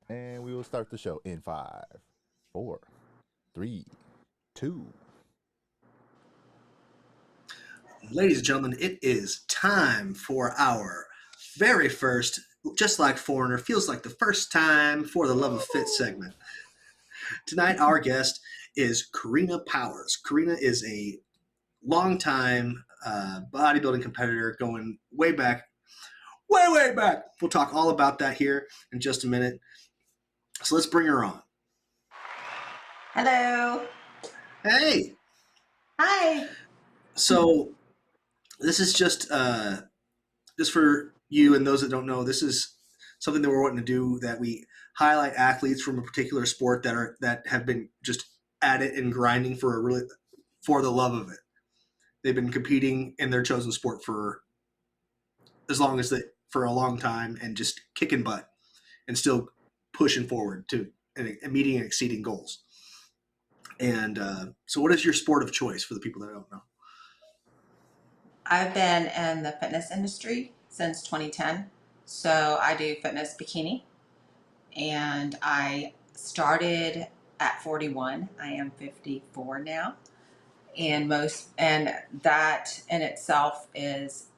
And we will start the show in five, four, three, two. Ladies and gentlemen, it is time for our very first, just like Foreigner, feels like the first time for the Love of Fit segment. Tonight, our guest is Karina Powers. Karina is a longtime bodybuilding competitor going way back, way back. We'll talk all about that here in just a minute. So let's bring her on. Hello. Hey, Hi. so this is just for you and those that don't know. This is something that we're wanting to do, that we highlight athletes from a particular sport that have been just at it and grinding for the love of it. They've been competing in their chosen sport for as long as for a long time, and just kicking butt and still pushing forward to and meeting and exceeding goals. And so, what is your sport of choice for the people that don't know? I've been in the fitness industry since 2010. So I do fitness bikini and I started at 41. I am 54 now. And that in itself is,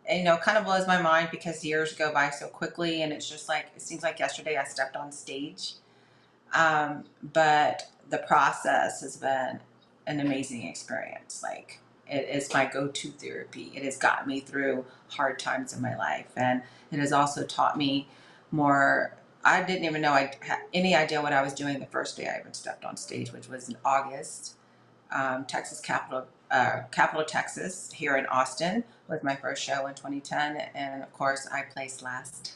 kind of blows my mind because years go by so quickly and it's just like, it seems like yesterday I stepped on stage. But the process has been an amazing experience. like it is my go-to therapy. It has gotten me through hard times in my life, and it has also taught me more. I didn't even know I had any idea what I was doing the first day I even stepped on stage, which was in August. Texas capital of Texas, here in Austin, was my first show in 2010, and of course I placed last.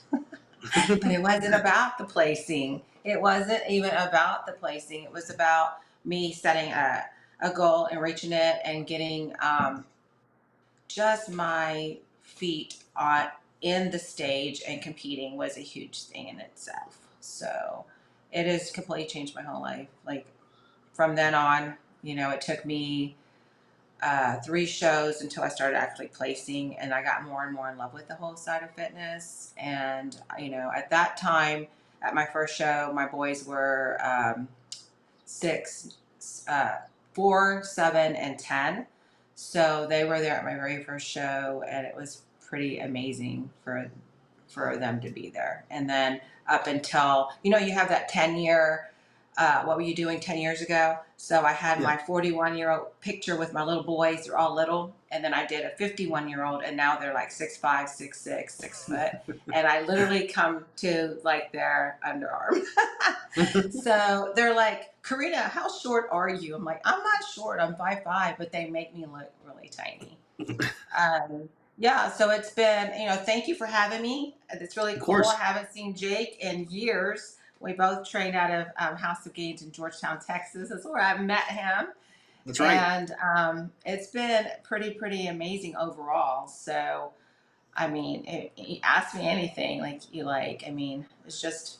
But it wasn't about the placing. It wasn't even about the placing. It was about me setting a goal and reaching it and getting just my feet on in the stage and competing was a huge thing in itself. So it has completely changed my whole life. Like from then on, it took me three shows until I started actually placing, and I got more and more in love with the whole side of fitness. And at that time, at my first show, my boys were six, uh, 4, 7, and 10. So they were there at my very first show, and it was pretty amazing for them to be there. And then up until you have that 10-year, what were you doing 10 years ago? So I had Yeah, my 41-year-old picture with my little boys. They're all little. And then I did a 51-year-old, and now they're like 6'5", 6'6", 6 foot. And I literally come to like their underarm. So they're like, Karina, how short are you? I'm like, I'm not short. I'm 5'5", but they make me look really tiny. Yeah, so it's been, thank you for having me. It's really of cool. I course. haven't seen Jake in years. We both trained out of House of Games in Georgetown, Texas. That's where I met him. That's right. And it's been pretty amazing overall. So, I mean, ask me anything like you like. I mean, it's just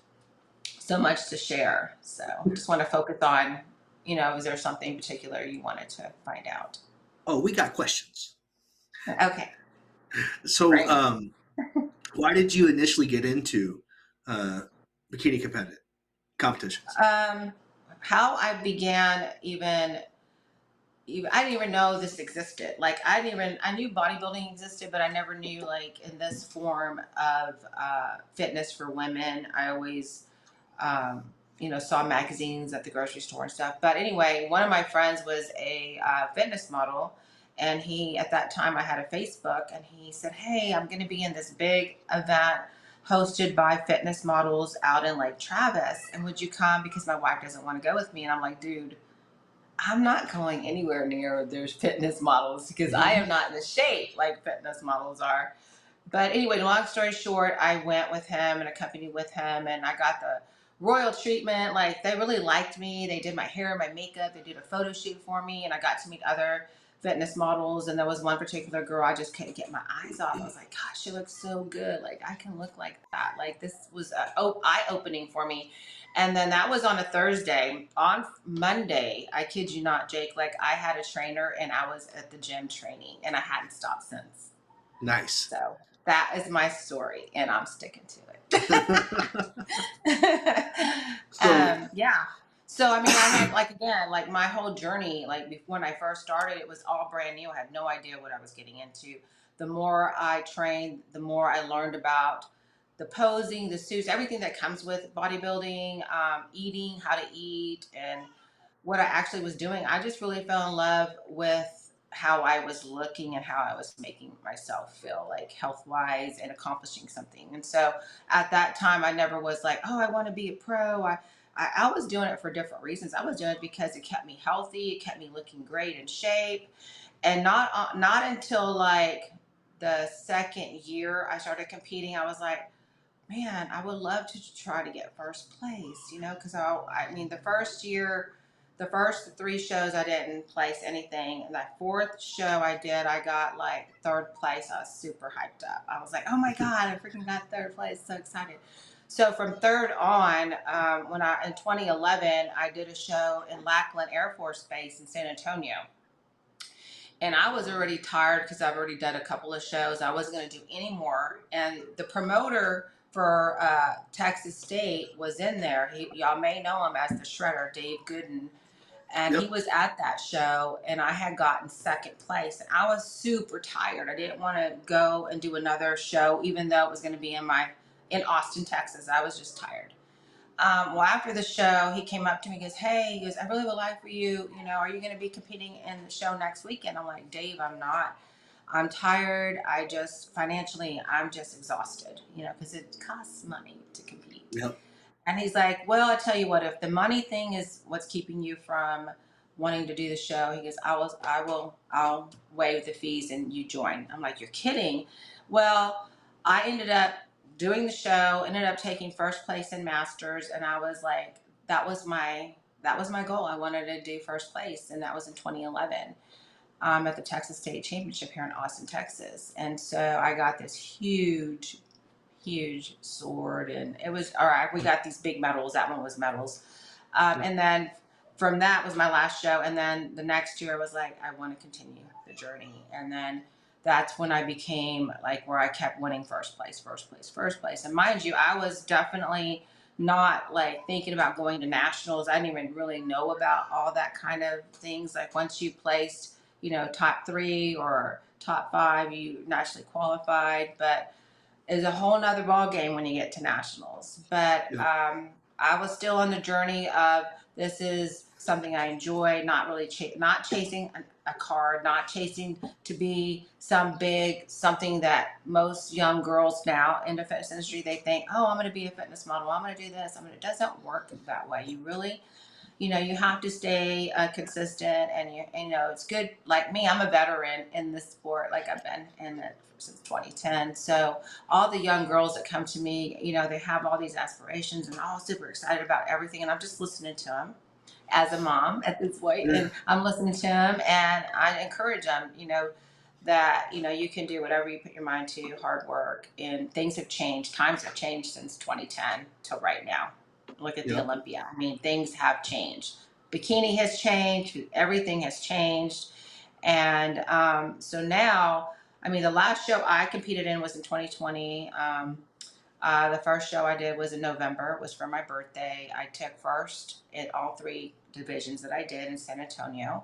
so much to share. So, just want to focus on, is there something particular you wanted to find out? Oh, we got questions. Okay, So, great. why did you initially get into uh, bikini competitions? How I began even I didn't even know this existed. Like I knew bodybuilding existed, but I never knew like in this form of fitness for women. I always um, saw magazines at the grocery store and stuff. But anyway, one of my friends was a fitness model, and he at that time I had a Facebook, and he said, "Hey, I'm going to be in this big event hosted by fitness models out in Lake Travis, and would you come? Because my wife doesn't want to go with me." And I'm like, "Dude, I'm not going anywhere near there's fitness models because I am not in the shape like fitness models are." But anyway, long story short, I went with him and accompanied with him, and I got the royal treatment. Like they really liked me. They did my hair and my makeup. They did a photo shoot for me, and I got to meet other fitness models. And there was one particular girl I just couldn't get my eyes off. I was like, gosh, she looks so good. Like I can look like that. Like this was eye opening for me. And then that was on a Thursday. On Monday, I kid you not, Jake, like I had a trainer and I was at the gym training, and I hadn't stopped since. Nice. So that is my story, and I'm sticking to it. So Yeah. So I mean, I had like again, like my whole journey, like when I first started, it was all brand new. I had no idea what I was getting into. The more I trained, the more I learned about the posing, the suits, everything that comes with bodybuilding, eating, how to eat, and what I actually was doing. I just really fell in love with how I was looking and how I was making myself feel, like health wise and accomplishing something. And so at that time, I never was like, oh, I want to be a pro. I was doing it for different reasons. I was doing it because it kept me healthy, it kept me looking great in shape, and not until like the second year I started competing, I was like, man, I would love to try to get first place, because I mean, the first year, the first three shows, I didn't place anything. And that fourth show I did, I got like third place. I was super hyped up. I was like, oh my God, I freaking got third place. So excited. So from third on, in 2011, I did a show in Lackland Air Force Base in San Antonio. And I was already tired because I've already done a couple of shows. I wasn't going to do any more. And the promoter for Texas State was in there. Y'all may know him as the Shredder, Dave Gooden. And he yep. was at that show, and I had gotten second place. And I was super tired. I didn't want to go and do another show, even though it was going to be in Austin, Texas. I was just tired. Well, after the show, he came up to me and goes, hey, he goes, I really would like for you, are you going to be competing in the show next weekend? I'm like, Dave, I'm not. I'm tired. Financially, I'm just exhausted, because it costs money to compete. Yep. And he's like, well, I tell you what, if the money thing is what's keeping you from wanting to do the show, he goes, I'll waive the fees and you join. I'm like, you're kidding. Well, I ended up doing the show, ended up taking first place in Masters, and I was like, that was my goal. I wanted to do first place, and that was in 2011. At the Texas State Championship here in Austin, Texas. And so I got this huge sword, and it was all right. We got these big medals. That one was medals. And then from that was my last show. And then the next year I was like, I want to continue the journey. And then that's when I became like where I kept winning first place. And mind you, I was definitely not like thinking about going to nationals. I didn't even really know about all that kind of things. Like once you placed, top 3 or top 5, you nationally qualified. But is a whole nother ball game when you get to nationals. But Yep. I was still on the journey of this is something I enjoy, not really not chasing a card, not chasing to be something that most young girls now in the fitness industry, they think, oh, I'm going to be a fitness model, I'm going to do this. It doesn't work that way. You really, you have to stay consistent, and it's good. Like me, I'm a veteran in this sport. Like I've been in it since 2010. So all the young girls that come to me, they have all these aspirations and all super excited about everything, and I'm just listening to them as a mom at this point, and I'm listening to them, and I encourage them, that you can do whatever you put your mind to, hard work, and things have changed. Times have changed since 2010 till right now. Look at the Yep. Olympia. I mean, things have changed. Bikini has changed. Everything has changed. And so now, I mean, the last show I competed in was in 2020. The first show I did was in November. It was for my birthday. I took first in all 3 divisions that I did in San Antonio.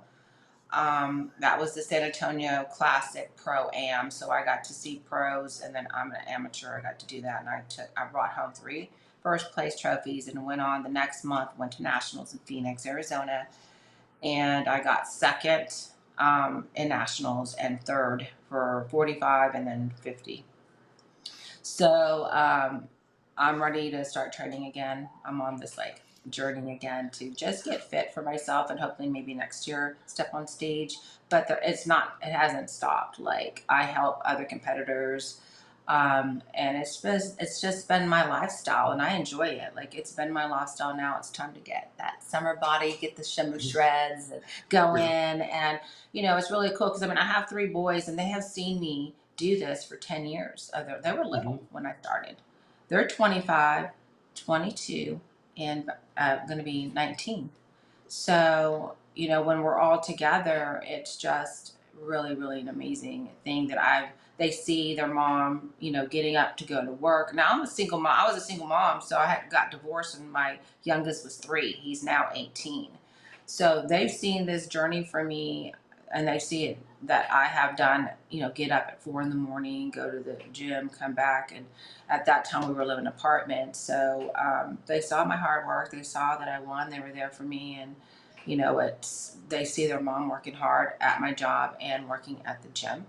That was the San Antonio Classic Pro Am. So I got to see pros, and then I'm an amateur. I got to do that, and I brought home 3 first place trophies, and went on the next month, went to nationals in Phoenix, Arizona, and I got second in nationals and third for 45 and then 50. So I'm ready to start training again. I'm on this like journey again to just get fit for myself, and hopefully maybe next year step on stage. But it hasn't stopped. Like I help other competitors, and it's just been my lifestyle, and I enjoy it. Like it's been my lifestyle. Now it's time to get that summer body, get the shimmer shreds, and go Yeah. in. And it's really cool because I have 3 boys, and they have seen me do this for 10 years. They were little when I started. They're 25, 22, and going to be 19. So, when we're all together, it's just really, really an amazing thing that I've they see their mom, getting up to go to work. Now I'm a single mom. I was a single mom, so I had got divorced when my youngest was 3. He's now 18. So they've seen this journey for me, and they see it that I have done, get up at 4 in the morning, go to the gym, come back. And at that time we were living in an apartment. So they saw my hard work. They saw that I won. They were there for me. And, they see their mom working hard at my job and working at the gym.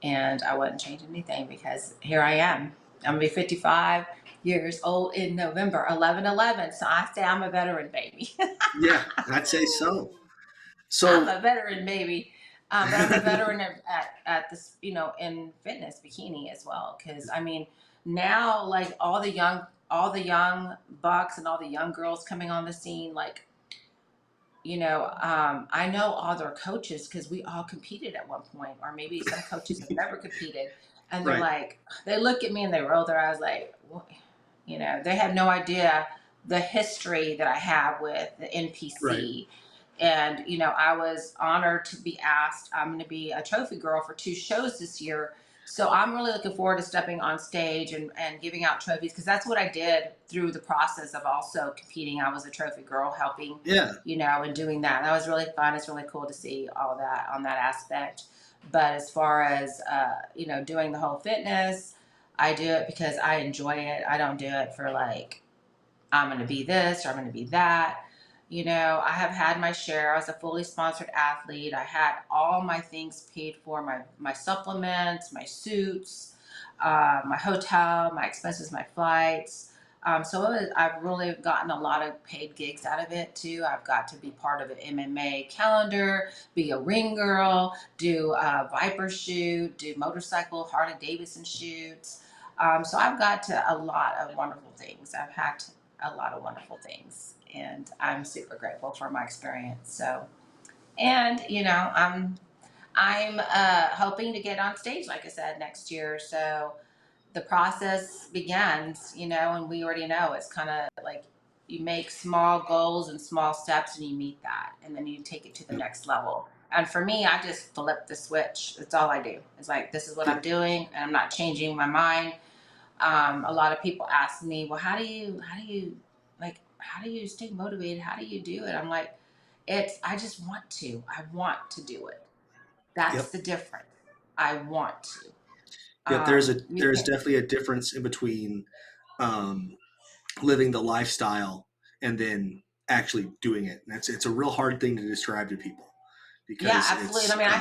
And I wouldn't change anything because here I am. I'm gonna be 55 years old in November, 11/11. So I say I'm a veteran, baby. Yeah, I'd say so. I'm So a veteran, baby. But I'm a veteran at this, in fitness bikini as well. Because I mean, now like all the young bucks and all the young girls coming on the scene, like, I know all their coaches because we all competed at one point, or maybe some coaches have never competed, and they're right, like, they look at me and they roll their eyes like, well, they have no idea the history that I have with the right. NPC. And, I was honored to be asked. I'm going to be a trophy girl for 2 shows this year. So I'm really looking forward to stepping on stage and giving out trophies because that's what I did through the process of also competing. I was a trophy girl helping, Yeah, and doing that. That was really fun. It's really cool to see all that on that aspect. But as far as, doing the whole fitness, I do it because I enjoy it. I don't do it for like, I'm going to be this or I'm going to be that. I have had my share. I was a fully sponsored athlete. I had all my things paid for, my supplements, my suits, my hotel, my expenses, my flights. I've really gotten a lot of paid gigs out of it too. I've got to be part of an MMA calendar, be a ring girl, do a Viper shoot, do motorcycle Harley Davidson shoots. So I've got to a lot of wonderful things. I've had a lot of wonderful things, and I'm super grateful for my experience. So, and I'm hoping to get on stage, like I said, next year. So the process begins, and we already know it's kind of like you make small goals and small steps, and you meet that, and then you take it to the yep, next level. And for me, I just flip the switch. That's all I do. It's like this is what I'm yep. doing, and I'm not changing my mind. A lot of people ask me, well, how do you stay motivated? How do you do it? I'm like, I just want to. I want to do it. That's Yep. the difference. I want to. Yep. You There's can, definitely a difference in between um, living the lifestyle and then actually doing it. And it's a real hard thing to describe to people yeah, because absolutely. it's I mean, I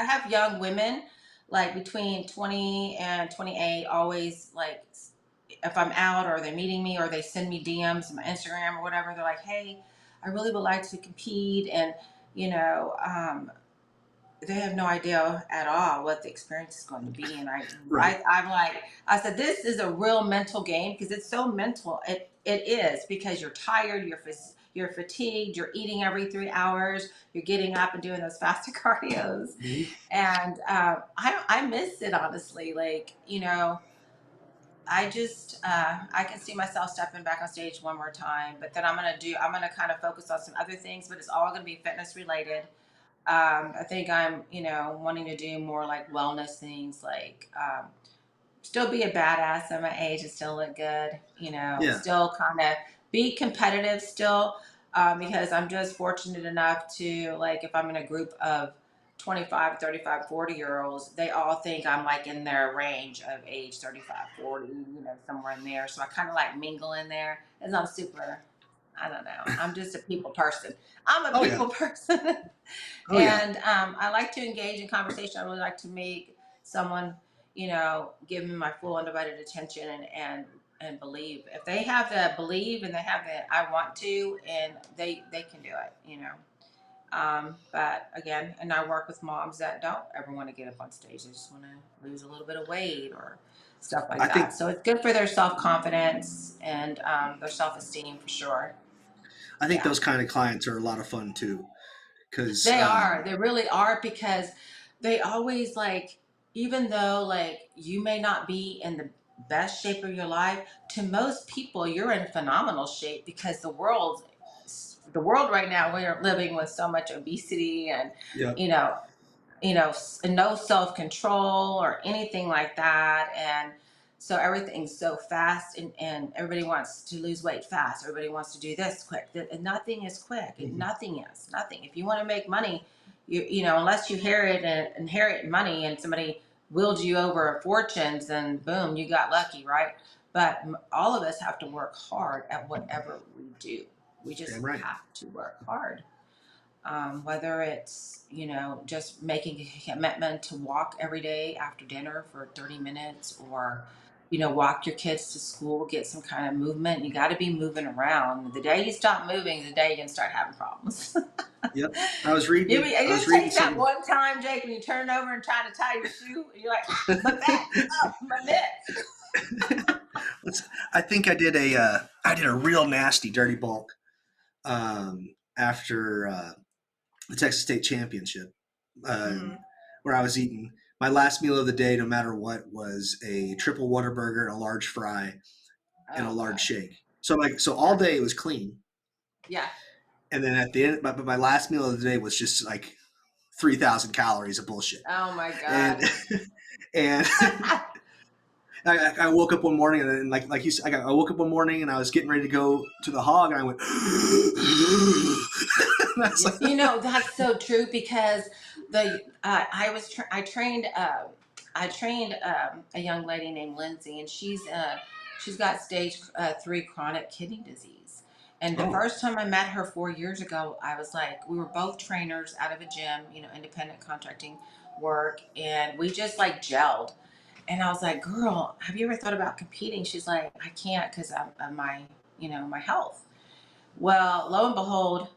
have young women, like between 20 and 28, always like, if I'm out or they're meeting me or they send me DMs on my Instagram or whatever, they're like, hey, I really would like to compete. And, you know, um, they have no idea at all what the experience is going to be. And right. I'm like, I said, this is a real mental game because it's so mental. It is because you're tired, you're fatigued, you're eating every 3 hours, you're getting up and doing those faster cardios. Mhm. And I miss it, honestly. Like, I can see myself stepping back on stage one more time, but then I'm gonna kind of focus on some other things, but it's all gonna be fitness related. I think I'm, wanting to do more like wellness things, like still be a badass at my age and still look good, Yeah. still kind of be competitive still, because I'm just fortunate enough to, like, if I'm in a group of 25, 35, 40 year olds, they all think I'm like in their range of age 35, 40, somewhere in there. So I kind of like mingle in there as I'm super, I don't know. I'm just a people person. I'm a Oh yeah. people person. Oh yeah. And I like to engage in conversation. I really like to make someone, give me my full undivided attention and believe. If they have the believe and they have the I want to, and they can do it. But again, and I work with moms that don't ever want to get up on stage. They just want to lose a little bit of weight or stuff like I that. think So it's good for their self confidence and their self esteem for sure. I think Yeah. those kind of clients are a lot of fun too because They are. They really are because they always like, even though like you may not be in the best shape of your life, to most people you're in phenomenal shape because the world right now we are living with so much obesity and yeah. you know no self-control or anything like that. And so everything's so fast, and everybody wants to lose weight fast. Everybody wants to do this quick. And nothing is quick. Mhm. Nothing. If you want to make money, unless you inherit money and somebody willed you over fortunes, then boom, you got lucky, right? But all of us have to work hard at whatever we do. We just Damn right. have to work hard. Whether it's, just making a commitment to walk every day after dinner for 30 minutes, or, walk your kids to school, get some kind of movement. You got to be moving around. The day you stop moving, the day you're going to start having problems. Yep. I was reading. It I was just reading takes that some. one time, Jake, when you turn over and try to tie your shoe, and you're like, my back, my neck. I think I did a real nasty dirty bulk after the Texas State Championship, Mhm. where I was eating my last meal of the day, no matter what, was a triple Whataburger, a large fry, and a Oh, large God. shake. So all day it was clean, Yeah. and then at the end, but my last meal of the day was just like 3,000 calories of bullshit. Oh, my And God. and I woke up one morning and like you said, I woke up one morning and I was getting ready to go to the hog and I went. And I was like, That's so true, because I trained a young lady named Lindsay, and she's got stage 3 chronic kidney disease. And the oh, first time I met her 4 years ago, I was like, we were both trainers out of a gym, independent contracting work, and we just like gelled. And I was like, girl, have you ever thought about competing? She's like, I can't because of my health. Well, lo and behold,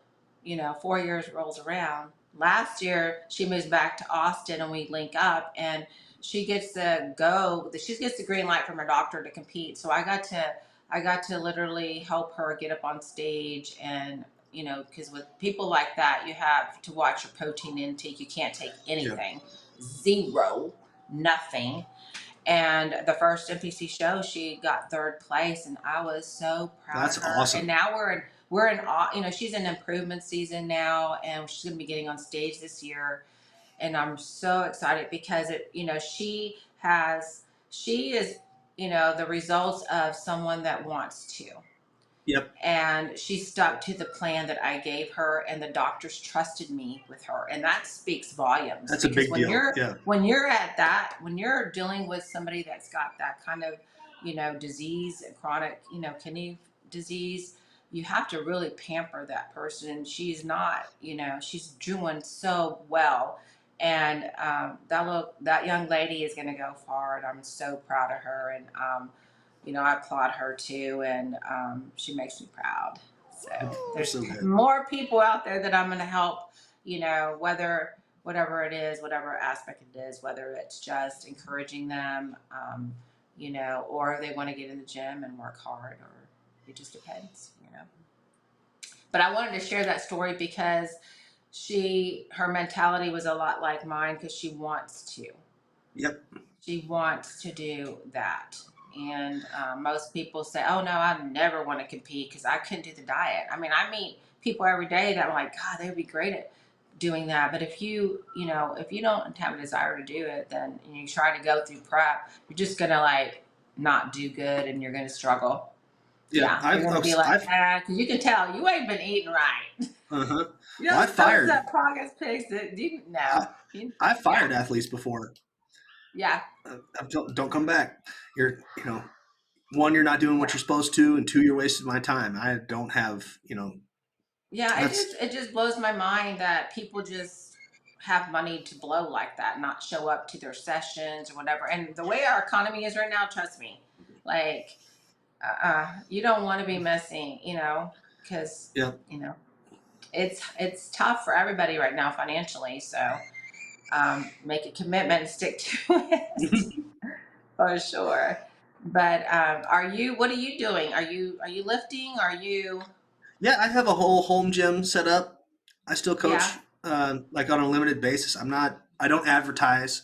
4 years rolls around. Last year, she moves back to Austin, and we link up, and she gets she gets the green light from her doctor to compete. So I got to literally help her get up on stage, and because with people like that, you have to watch your protein intake. You can't take yeah, anything, zero, nothing. And the first NPC show, she got third place, and I was so proud of that's her. And awesome. now she's in improvement season now, and she's going to be getting on stage this year. And I'm so excited because she is, the results of someone that wants to. Yep, And she stuck to the plan that I gave her, and the doctors trusted me with her, and that speaks volumes. that's a Because big deal. Yeah, when you're dealing with somebody that's got that kind of disease, chronic kidney disease, you have to really pamper that person. And she's not, she's doing so well. And that young lady is going to go far, and I'm so proud of her. And I applaud her too, and she makes me proud. So you're there's so good. more people out there that I'm going to help, whatever it is, whatever aspect it is, whether it's just encouraging them, or they want to get in the gym and work hard, or it just depends. But I wanted to share that story because her mentality was a lot like mine, because she wants to. Yep. She wants to do that. And most people say, oh, no, I never want to compete because I couldn't do the diet. I mean, I meet people every day that I'm like, God, they would be great at doing that. But if you don't have a desire to do it, then you try to go through prep, you're just going to like not do good, and you're going to struggle. Yeah, Yeah. You're going to be like, because you can tell you ain't been eating right. uh-huh. Those I fired. that progress pics that you know. I fired athletes before. Yeah. Don't come back. You're, one, you're not doing what you're supposed to, and two, you're wasting my time. I don't have, Yeah, it just blows my mind that people just have money to blow like that, not show up to their sessions or whatever. And the way our economy is right now, trust me, like, you don't want to be missing, because yeah. it's tough for everybody right now financially. So make a commitment and stick to it for sure. But what are you doing? Are you lifting? Are you? Yeah, I have a whole home gym set up. I still Yeah, coach like on a limited basis. I don't advertise.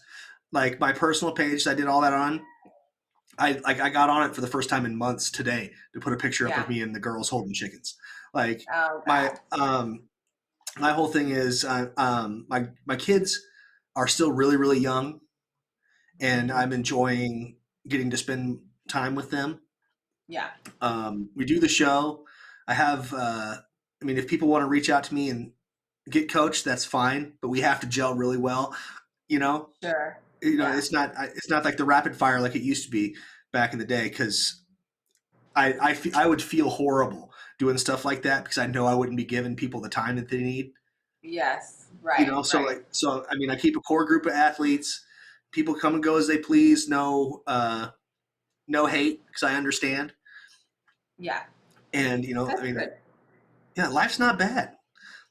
Like my personal page, I did all that on. I got on it for the first time in months today to put a picture up yeah. of me and the girls holding chickens. Like Oh my God. my whole thing is my kids are still really, really young, and I'm enjoying getting to spend time with them. Yeah. We do the show. I have, I mean, if people want to reach out to me and get coached, that's fine, but we have to gel really well. You know, Sure. Yeah. it's not like the rapid fire like it used to be back in the day, because I would feel horrible doing stuff like that because I know I wouldn't be giving people the time that they need. Yes. You Right. know, so Right. like, I mean, I keep a core group of athletes. People come and go as they please. No hate, because I understand. Yeah. And you know, I That's mean, good. yeah, life's not bad.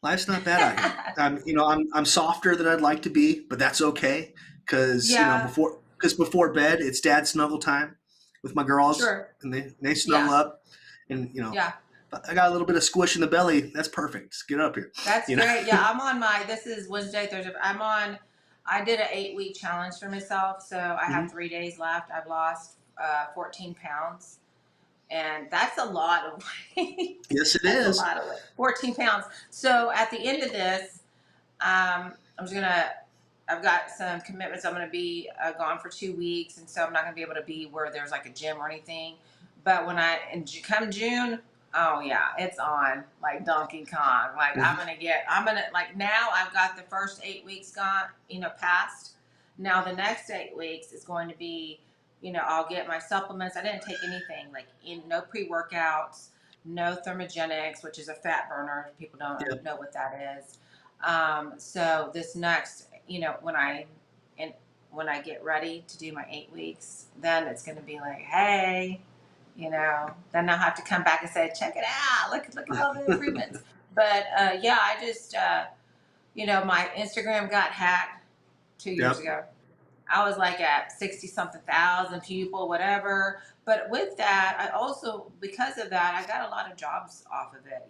Life's not bad out here. I'm softer than I'd like to be, but that's okay, because Yeah. before bed it's dad snuggle time with my girls, Sure. and they snuggle Yeah. up, and Yeah. I got a little bit of squish in the belly. That's perfect. Just get up here. That's You know. great. Yeah, I'm on this is Wednesday, Thursday. I did an 8-week challenge for myself. So I have Mhm. 3 days left. I've lost 14 pounds. And that's a lot of weight. Yes, it That's a is. lot of weight. 14 pounds. So at the end of this, I'm just gonna. I've got some commitments. I'm gonna be gone for 2 weeks, and so I'm not gonna be able to be where there's like a gym or anything. But come June, oh yeah, it's on like Donkey Kong. Like Mhm. I'm gonna like now. I've got the first 8 weeks gone, passed. Now the next 8 weeks is going to be, I'll get my supplements. I didn't take anything like no pre workouts, no thermogenics, which is a fat burner. People don't Yep. know what that is. So this next, and when I get ready to do my 8 weeks, then it's going to be like, hey, then I'll have to come back and say, check it out. Look at all the improvements. But yeah, I just, my Instagram got hacked 2 years Yep. ago. I was like at 60 something thousand people, whatever. But with that, I also, because of that, I got a lot of jobs off of it.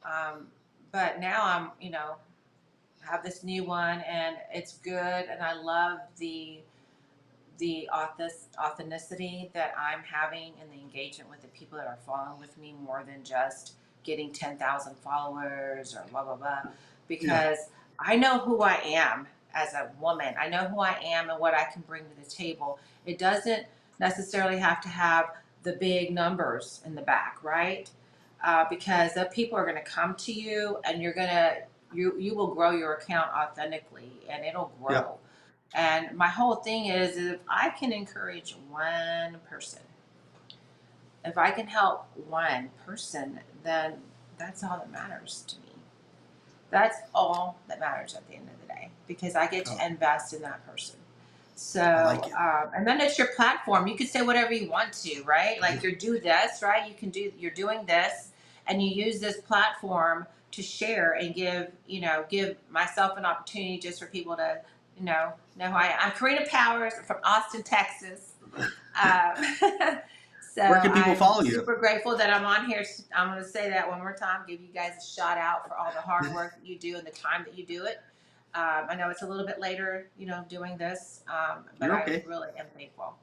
Um, but now I'm, have this new one and it's good. And I love the authenticity that I'm having and the engagement with the people that are following with me more than just getting 10,000 followers or blah, blah, blah. Yeah. Because I know who I am as a woman. I know who I am and what I can bring to the table. It doesn't necessarily have to have the big numbers in the back, right? Because the people are going to come to you and you will grow your account authentically and it'll Yep. grow. And my whole thing is if I can encourage one person, if I can help one person, then that's all that matters to me. That's all that matters at the end of the day because I get Oh, to invest in that person. I like So, it. and then it's your platform. You can say whatever you want to, right? Like you do this, right? You're doing this and you use this platform to share and give myself an opportunity just for people to, know who I am. I'm Karina Powers from Austin, Texas. Um, so Where can people I'm follow you? super grateful that I'm on here. I'm going to say that one more time, give you guys a shout out for all the hard work that you do and the time that you do it. I know it's a little bit later, doing this, but You're I okay. really am thankful.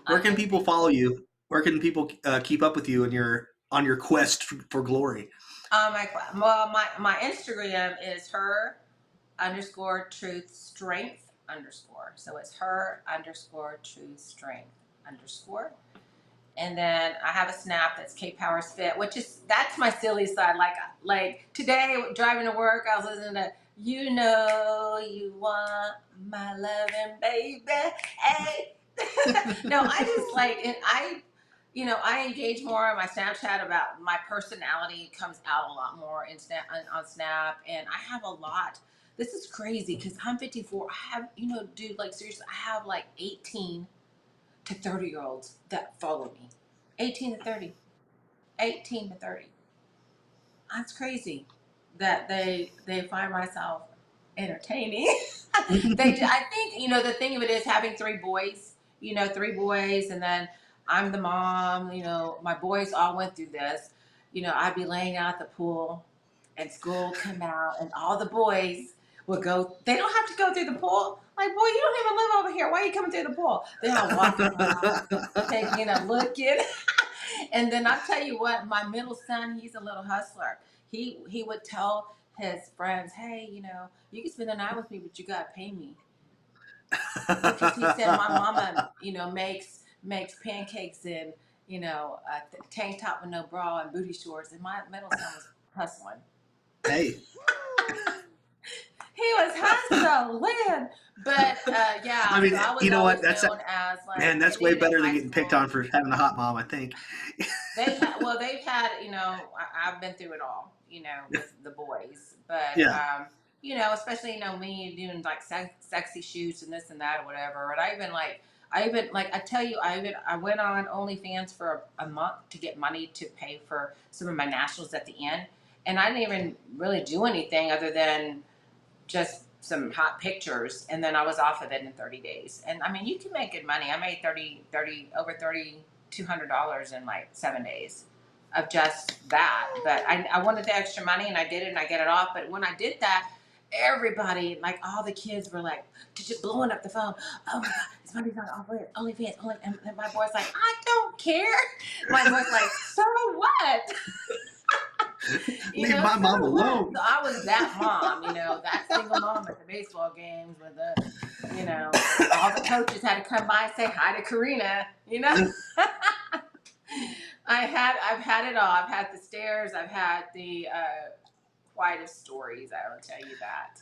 Where I can am people thankful. follow you? Where can people keep up with you on your quest for glory? My Instagram is her underscore truth strength underscore. So it's her underscore truth strength underscore. And then I have a snap that's K Powers Fit, that's my silly side. Like today driving to work, I was listening to you want my loving baby. Hey. No, I just like and I engage more on my Snapchat about my personality comes out a lot more on Snap and I have a lot. This is crazy because I'm 54. I have, dude, like seriously, I have like 18 to 30-year-olds that follow me. 18 to 30. 18 to 30. That's crazy that they find myself entertaining. I think, the thing of it is having three boys, and then I'm the mom, my boys all went through this. I'd be laying out at the pool and school would come out and all the boys would go, they don't have to go through the pool. Like, boy, you don't even live over here. Why are you coming through the pool? They're all walking around, taking a looking. And then I'll tell you what, my middle son, he's a little hustler. He would tell his friends, hey, you can spend the night with me, but you gotta pay me. Because he said my mama, makes pancakes in, a tank top with no bra and booty shorts, and my middle son was hustling. Hey, He was hustling, but yeah. I mean, So I was you know what? always That's known as like, man, that's and way even in better than high getting picked school, on for having a hot mom. I think. they've had, I've been through it all, with the boys, but Yeah. especially me doing like sexy shoots and this and that or whatever. And I tell you, I went on OnlyFans for a month to get money to pay for some of my nationals at the end, and I didn't even really do anything other than just some hot pictures, and then I was off of it in 30 days. And I mean, you can make good money. I made over $3,200 in like 7 days of just that. But I wanted the extra money, and I did it, and I get it off. But when I did that, everybody, like all the kids, were like, just blowing up the phone. Oh my god, it's money's on OnlyFans, and my boy's like, I don't care. My boy's like, so what? Leave my mom alone. So I was that mom, that single mom at the baseball games with all the coaches had to come by and say hi to Karina, I've had it all. I've had the stares. I've had the quietest stories. I will tell you that.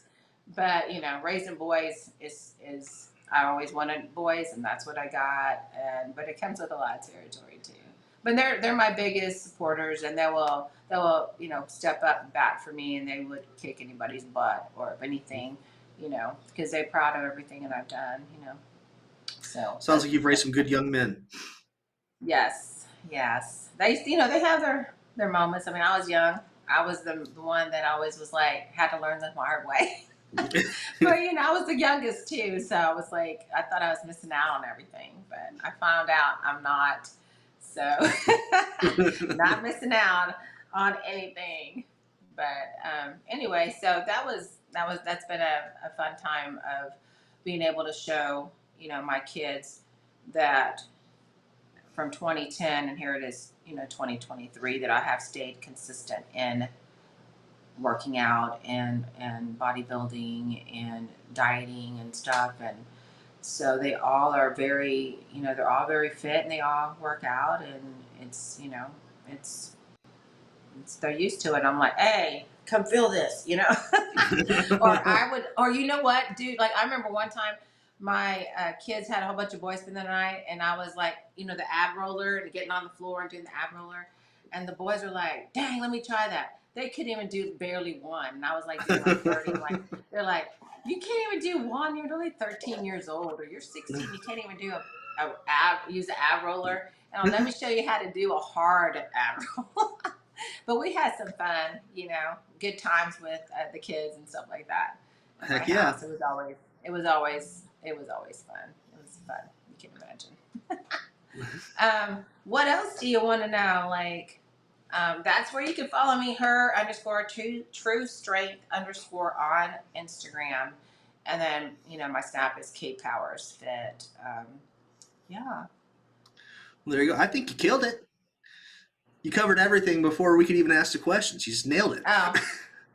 But raising boys is I always wanted boys, and that's what I got. But it comes with a lot of territory too. But they're my biggest supporters, and they will step up and bat for me, and they would kick anybody's butt or anything, because they're proud of everything that I've done. So Sounds like you've raised some good young men. yes. They they have their moments. I mean, I was young. I was the one that always was like had to learn the hard way. But I was the youngest too, so I was like, I thought I was missing out on everything, but I found out I'm not. So not missing out on anything. But anyway, so that's been a fun time of being able to show my kids that from 2010, and here it is 2023, that I have stayed consistent in working out and bodybuilding and dieting and stuff. And so they all are very they're all very fit, and they all work out, and it's they're used to it. I'm like, hey, come feel this. Or you know what, dude, like I remember one time my kids had a whole bunch of boys spend the night, and I was like, the ab roller and getting on the floor and doing the ab roller, and the boys were like, dang, let me try that. They couldn't even do barely one, and I was like doing like 30. Like they're like, you can't even do one. You're only 13 years old, or you're 16. You can't even do use an ab roller. And let me show you how to do a hard ab roller. But we had some fun, good times with the kids and stuff like that. Heck yeah! House. It was always fun. It was fun. You can imagine. What else do you want to know? Like, that's where you can follow me, her_true strength_ on Instagram. And then, my Snap is Kate Powers Fit. Yeah. Well, there you go. I think you killed it. You covered everything before we could even ask the questions. You just nailed it. Oh,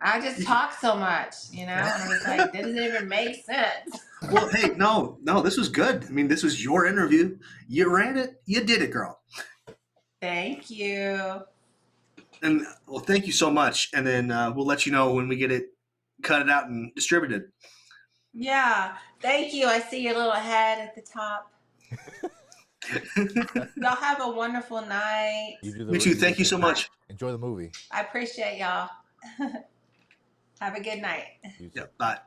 I just talk so much, and it's like, it doesn't even make sense. Well, hey, no, this was good. I mean, this was your interview. You ran it. You did it, girl. Thank you. And well, thank you so much. And then we'll let you know when we get it, cut it out and distributed. Yeah. Thank you. I see your little head at the top. Y'all have a wonderful night. Me too. Thank you so much. Enjoy the movie. I appreciate y'all. Have a good night. Yeah, bye.